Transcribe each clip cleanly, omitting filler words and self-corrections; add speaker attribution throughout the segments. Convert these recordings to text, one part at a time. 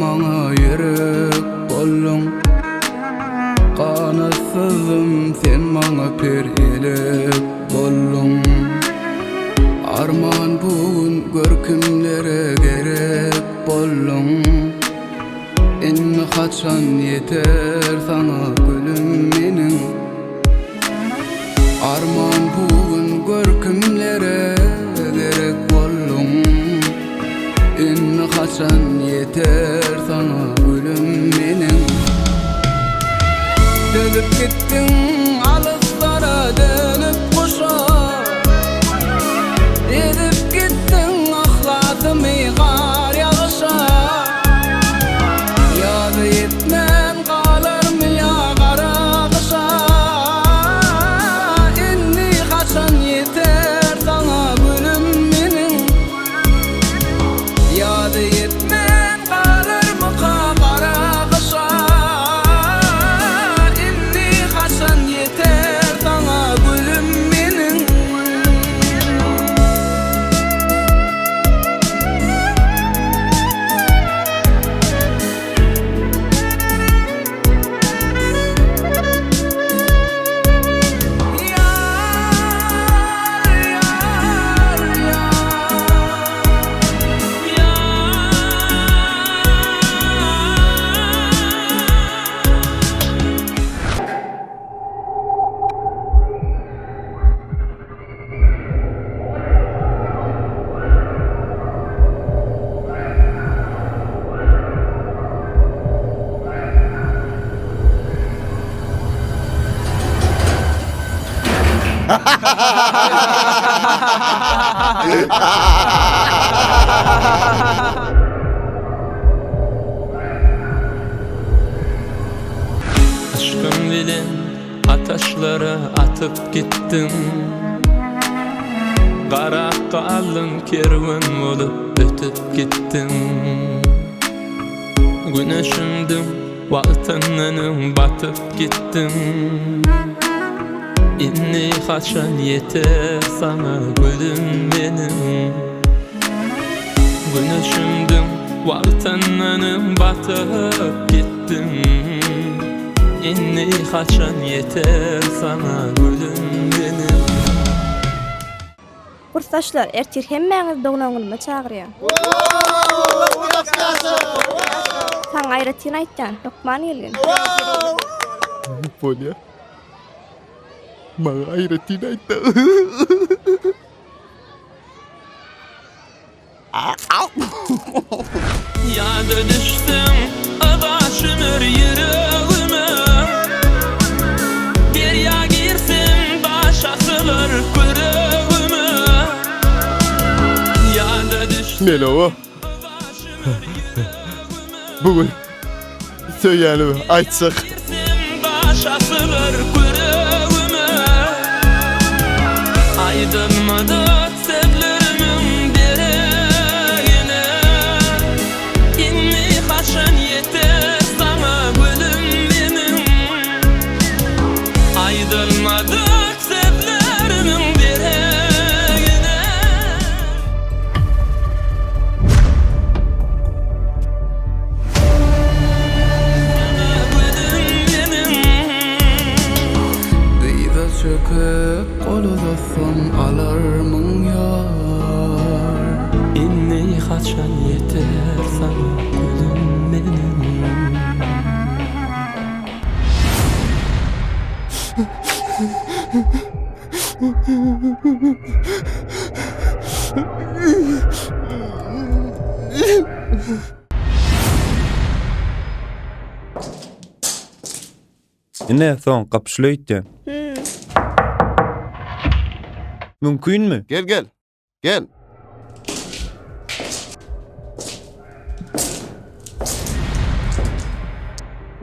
Speaker 1: maňa ýürek bollum. Kanatsızım sen maňa perhelek bollum. Arman bugün görkümlere gerek bollum. Inni kaçan yeter sana gülüm menin. Arman bugün görkümlere gerek bollum. Inni kaçan yeter sana gülüm menin. Dönüp gittin alıslara dönüp kuşa. Edip gittin ahlatımı kar yağışa. Ýady etmem galarmy ýa gara kışa. Inni kaçan yeter sana gülüm menin. Ýady etmem galarmy gara kışa. Inni kaçan yeter sana gülüm menin.
Speaker 2: Aşkın bilen ataşlara atıp gittim. Kara kalın kervan olup ötüp gittim. Güneşimdim vatanının batıp gittim. Inni kaçan yeter sana gülüm benim. Güneşimdim vatanının batıp gittim. Inni kaçan yeter sana gülüm benim.
Speaker 3: Kursaşlar ertir hemmeňiz dognaňyma çagyrýar. Taň aýratyn aýtjan, Lokman gelgen.
Speaker 4: Polya. Maňa aýratyn aýtdy.
Speaker 2: Ýada düşdüm adaşymyr ýüregime. Derýa girsem baş asylır küregime. Ýada düşdüm
Speaker 4: Melo. Bugün söýýänimi aýtsak.
Speaker 2: girsem baş asylır küregime. Aýdylmady sevlerimin deregine. Inni kaçan yeter sana gülüm benim. Aýdylmady sevlerimin deregine. Gülüm benim.
Speaker 1: Diýde çöküp gol uzatsan alarmyň ýar.
Speaker 2: Inni kaçan yeter sana gülüm benim.
Speaker 5: Ne son kapşylyýdy. Mümkinmi?
Speaker 4: Gel. Gel.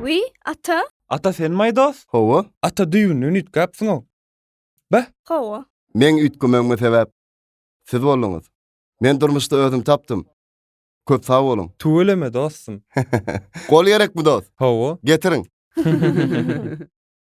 Speaker 3: Oui, ata?
Speaker 5: Ata sen maýdas?
Speaker 4: Hawa.
Speaker 5: Ata düýünü nitgäpsiň. Ba?
Speaker 3: Hawa.
Speaker 4: Men ütgümeňme sebäp siz bolluňyz. Men durmuşda özüm tapdym. Köp sag bolun.
Speaker 5: Tuweleme dostum.
Speaker 4: Gol gerek bu dost.
Speaker 5: Hawa.
Speaker 4: Getirin.